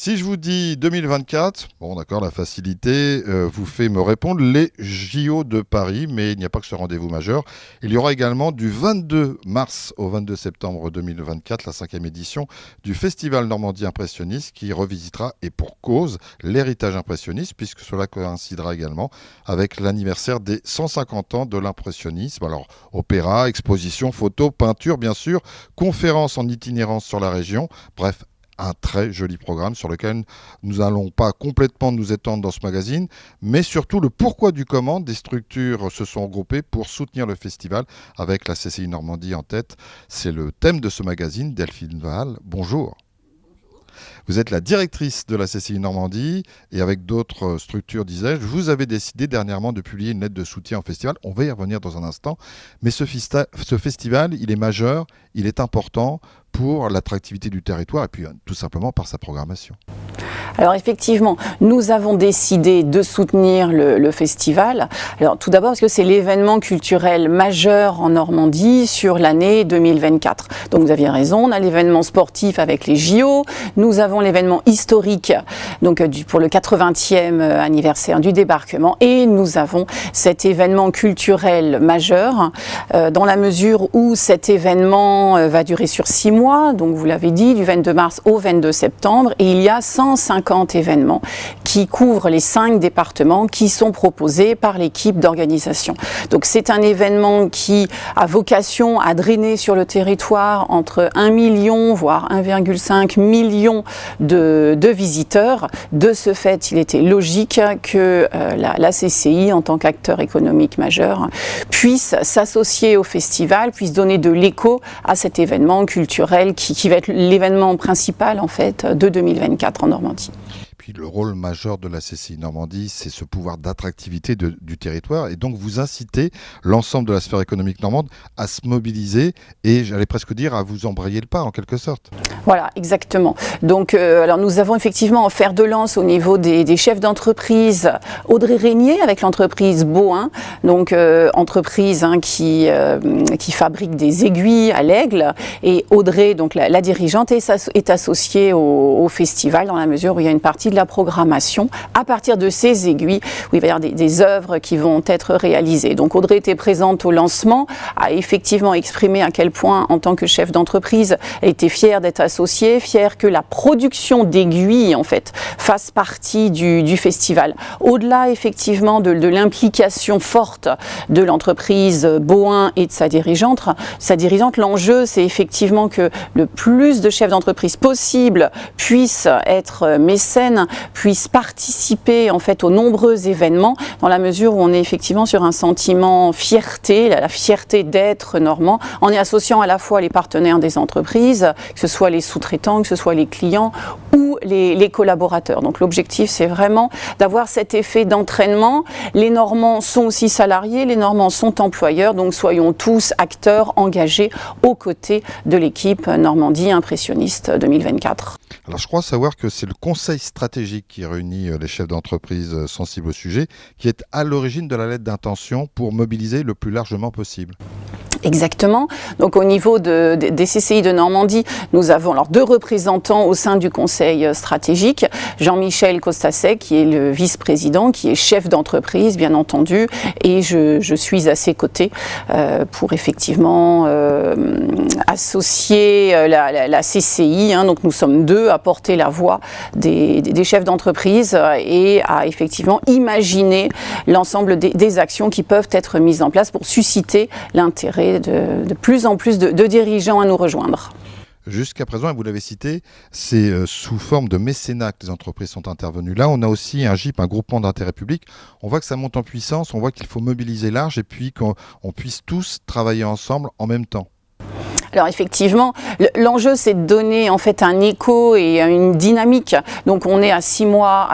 Si je vous dis 2024, bon d'accord, la facilité vous fait me répondre les JO de Paris, mais il n'y a pas que ce rendez-vous majeur. Il y aura également du 22 mars au 22 septembre 2024, la 5e édition du Festival Normandie Impressionniste qui revisitera, et pour cause, l'héritage impressionniste, puisque cela coïncidera également avec l'anniversaire des 150 ans de l'impressionnisme. Alors, opéra, exposition, photos, peinture, bien sûr, conférences en itinérance sur la région, bref, un très joli programme sur lequel nous n'allons pas complètement nous étendre dans ce magazine, mais surtout le pourquoi du comment des structures se sont regroupées pour soutenir le festival avec la CCI Normandie en tête. C'est le thème de ce magazine. Delphine Val, bonjour. Vous êtes la directrice de la CCI Normandie et avec d'autres structures, disais-je, vous avez décidé dernièrement de publier une lettre de soutien au festival. On va y revenir dans un instant. Mais ce festival, il est majeur, il est important pour l'attractivité du territoire et puis tout simplement par sa programmation. Alors effectivement, nous avons décidé de soutenir le festival. Alors tout d'abord parce que c'est l'événement culturel majeur en Normandie sur l'année 2024. Donc vous aviez raison, on a l'événement sportif avec les JO, nous avons l'événement historique donc pour le 80e anniversaire du débarquement et nous avons cet événement culturel majeur dans la mesure où cet événement va durer sur 6 mois, donc vous l'avez dit, du 22 mars au 22 septembre et il y a 150 événements qui couvrent les 5 départements qui sont proposés par l'équipe d'organisation. Donc c'est un événement qui a vocation à drainer sur le territoire entre 1 million voire 1,5 million de visiteurs. De ce fait, il était logique que la CCI, en tant qu'acteur économique majeur, puisse s'associer au festival, puisse donner de l'écho à cet événement culturel qui va être l'événement principal en fait de 2024 en Normandie. Puis le rôle majeur de la CCI Normandie, c'est ce pouvoir d'attractivité du territoire. Et donc, vous incitez l'ensemble de la sphère économique normande à se mobiliser et, j'allais presque dire, à vous embrayer le pas, en quelque sorte. Voilà, exactement. Donc, alors nous avons effectivement en fer de lance au niveau des chefs d'entreprise Audrey Régnier avec l'entreprise Boin, donc entreprise qui fabrique des aiguilles à l'aigle. Et Audrey, donc la dirigeante, est associée au festival dans la mesure où il y a une partie de la programmation à partir de ces aiguilles où il va y avoir des œuvres qui vont être réalisées. Donc Audrey était présente au lancement, a effectivement exprimé à quel point en tant que chef d'entreprise elle était fière d'être associée, fière que la production d'aiguilles en fait fasse partie du festival. Au-delà effectivement de l'implication forte de l'entreprise Boin et de sa dirigeante, l'enjeu c'est effectivement que le plus de chefs d'entreprise possible puissent être mécènes, puissent participer en fait aux nombreux événements dans la mesure où on est effectivement sur un sentiment fierté, la fierté d'être normand, en y associant à la fois les partenaires des entreprises, que ce soit les sous-traitants, que ce soit les clients ou les collaborateurs. Donc l'objectif c'est vraiment d'avoir cet effet d'entraînement. Les Normands sont aussi salariés, les Normands sont employeurs, donc soyons tous acteurs engagés aux côtés de l'équipe Normandie Impressionniste 2024. Alors je crois savoir que c'est le conseil stratégique qui réunit les chefs d'entreprise sensibles au sujet, qui est à l'origine de la lettre d'intention pour mobiliser le plus largement possible. Exactement. Donc au niveau des CCI de Normandie, nous avons alors 2 représentants au sein du conseil stratégique. Jean-Michel Costasek, qui est le vice-président, qui est chef d'entreprise, bien entendu, et je suis à ses côtés pour effectivement associer la CCI. Donc nous sommes 2 à porter la voix des chefs d'entreprise et à effectivement imaginer l'ensemble des actions qui peuvent être mises en place pour susciter l'intérêt de plus en plus de dirigeants à nous rejoindre. Jusqu'à présent, et vous l'avez cité, c'est sous forme de mécénat que les entreprises sont intervenues. Là, on a aussi un GIP, un groupement d'intérêt public. On voit que ça monte en puissance, on voit qu'il faut mobiliser large et puis qu'on puisse tous travailler ensemble en même temps. Alors effectivement, l'enjeu c'est de donner en fait un écho et une dynamique. Donc on est à 6 mois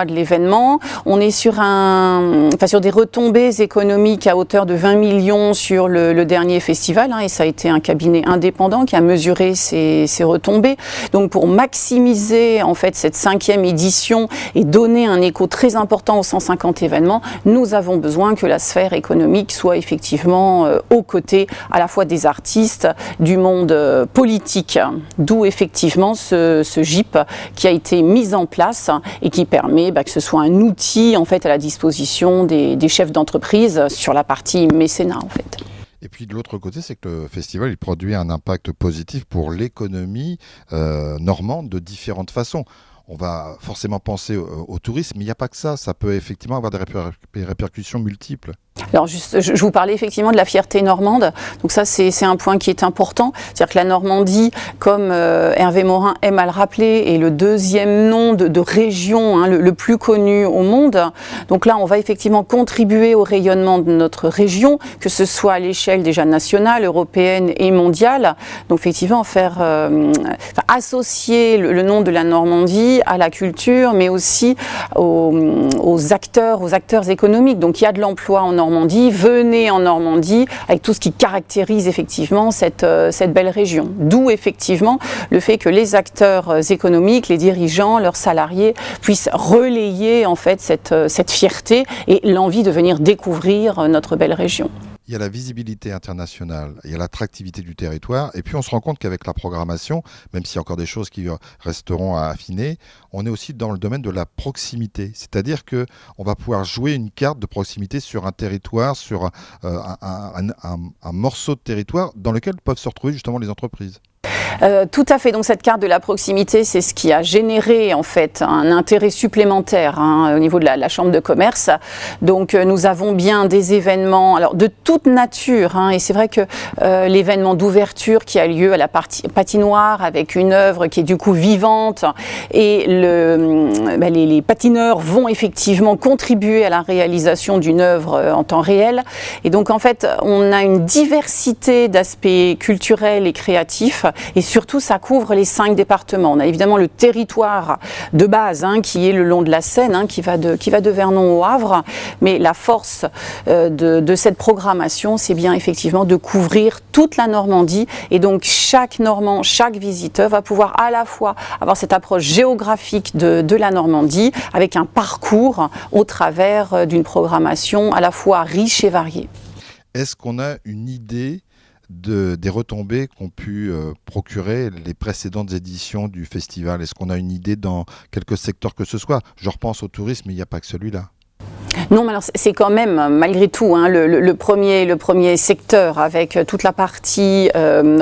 de l'événement. On est sur des retombées économiques à hauteur de 20 millions sur le dernier festival. Et ça a été un cabinet indépendant qui a mesuré ces retombées. Donc pour maximiser en fait cette 5e édition et donner un écho très important aux 150 événements, nous avons besoin que la sphère économique soit effectivement aux côtés à la fois des artistes, du monde politique, d'où effectivement ce GIP qui a été mis en place et qui permet que ce soit un outil en fait à la disposition des chefs d'entreprise sur la partie mécénat en fait. Et puis de l'autre côté, c'est que le festival il produit un impact positif pour l'économie normande de différentes façons. On va forcément penser au tourisme, mais il n'y a pas que ça. Ça peut effectivement avoir des répercussions multiples. Alors juste, je vous parlais effectivement de la fierté normande, donc ça c'est un point qui est important, c'est-à-dire que la Normandie, comme Hervé Morin aime à le rappeler, est le deuxième nom de région le plus connu au monde. Donc là on va effectivement contribuer au rayonnement de notre région, que ce soit à l'échelle déjà nationale, européenne et mondiale. Donc effectivement associer le nom de la Normandie à la culture, mais aussi aux acteurs économiques. Donc il y a de l'emploi en Normandie, venez en Normandie avec tout ce qui caractérise effectivement cette belle région. D'où effectivement le fait que les acteurs économiques, les dirigeants, leurs salariés puissent relayer en fait cette fierté et l'envie de venir découvrir notre belle région. Il y a la visibilité internationale, il y a l'attractivité du territoire, et puis on se rend compte qu'avec la programmation, même s'il y a encore des choses qui resteront à affiner, on est aussi dans le domaine de la proximité. C'est-à-dire qu'on va pouvoir jouer une carte de proximité sur un territoire, sur un morceau de territoire dans lequel peuvent se retrouver justement les entreprises. Tout à fait. Donc cette carte de la proximité, c'est ce qui a généré en fait un intérêt supplémentaire au niveau de la Chambre de commerce. Donc nous avons bien des événements alors de toute nature. Et c'est vrai que l'événement d'ouverture qui a lieu à la patinoire avec une œuvre qui est du coup vivante et les patineurs vont effectivement contribuer à la réalisation d'une œuvre en temps réel. Et donc en fait, on a une diversité d'aspects culturels et créatifs. Et surtout, ça couvre les 5 départements. On a évidemment le territoire de base qui est le long de la Seine, qui va de Vernon au Havre. Mais la force de cette programmation, c'est bien effectivement de couvrir toute la Normandie. Et donc, chaque Normand, chaque visiteur va pouvoir à la fois avoir cette approche géographique de la Normandie avec un parcours au travers d'une programmation à la fois riche et variée. Est-ce qu'on a une idée des retombées qu'ont pu procurer les précédentes éditions du festival? Est-ce qu'on a une idée dans quelques secteurs que ce soit? Je repense au tourisme, mais il n'y a pas que celui-là. Non, mais alors c'est quand même, malgré tout, le premier secteur avec toute la partie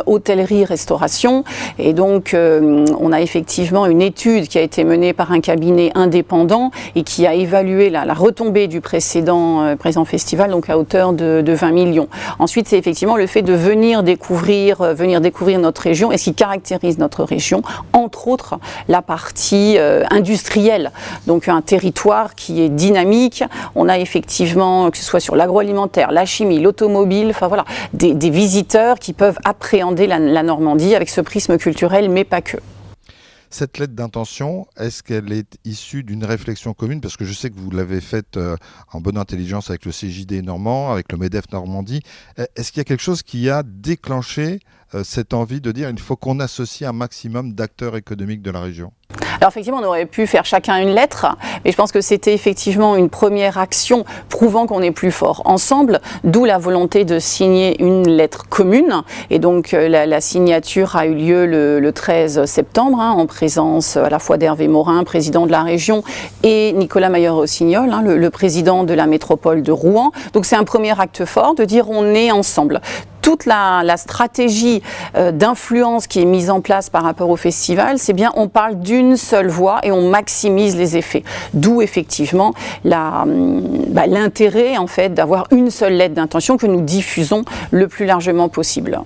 hôtellerie-restauration. Et donc, on a effectivement une étude qui a été menée par un cabinet indépendant et qui a évalué la retombée du présent festival, donc à hauteur de 20 millions. Ensuite, c'est effectivement le fait de venir découvrir notre région et ce qui caractérise notre région, entre autres la partie industrielle. Donc, un territoire qui est dynamique. On a effectivement, que ce soit sur l'agroalimentaire, la chimie, l'automobile, enfin voilà, des visiteurs qui peuvent appréhender la Normandie avec ce prisme culturel, mais pas que. Cette lettre d'intention, est-ce qu'elle est issue d'une réflexion commune? Parce que je sais que vous l'avez faite en bonne intelligence avec le CJD Normand, avec le MEDEF Normandie. Est-ce qu'il y a quelque chose qui a déclenché cette envie de dire qu'il faut qu'on associe un maximum d'acteurs économiques de la région? Alors effectivement, on aurait pu faire chacun une lettre, mais je pense que c'était effectivement une première action prouvant qu'on est plus fort ensemble, d'où la volonté de signer une lettre commune. Et donc la signature a eu lieu le 13 septembre, en présence à la fois d'Hervé Morin, président de la région, et Nicolas Mayer-Rossignol, le président de la métropole de Rouen. Donc c'est un premier acte fort de dire on est ensemble. Toute la stratégie d'influence qui est mise en place par rapport au festival, c'est bien on parle d'une seule voix et on maximise les effets. D'où effectivement l'intérêt en fait d'avoir une seule lettre d'intention que nous diffusons le plus largement possible.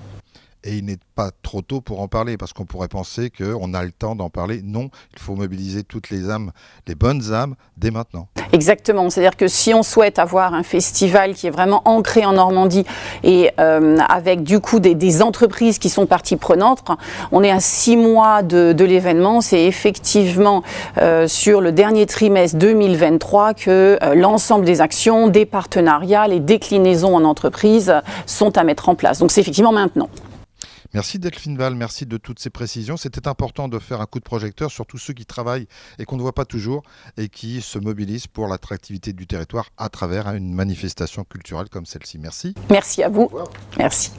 Et il n'est pas trop tôt pour en parler, parce qu'on pourrait penser qu'on a le temps d'en parler. Non, il faut mobiliser toutes les âmes, les bonnes âmes, dès maintenant. Exactement, c'est-à-dire que si on souhaite avoir un festival qui est vraiment ancré en Normandie et avec du coup des entreprises qui sont partie prenante, on est à 6 mois de l'événement. C'est effectivement sur le dernier trimestre 2023 que l'ensemble des actions, des partenariats, les déclinaisons en entreprise sont à mettre en place. Donc c'est effectivement maintenant. Merci Delphine Val, merci de toutes ces précisions. C'était important de faire un coup de projecteur sur tous ceux qui travaillent et qu'on ne voit pas toujours et qui se mobilisent pour l'attractivité du territoire à travers une manifestation culturelle comme celle-ci. Merci. Merci à vous. Merci.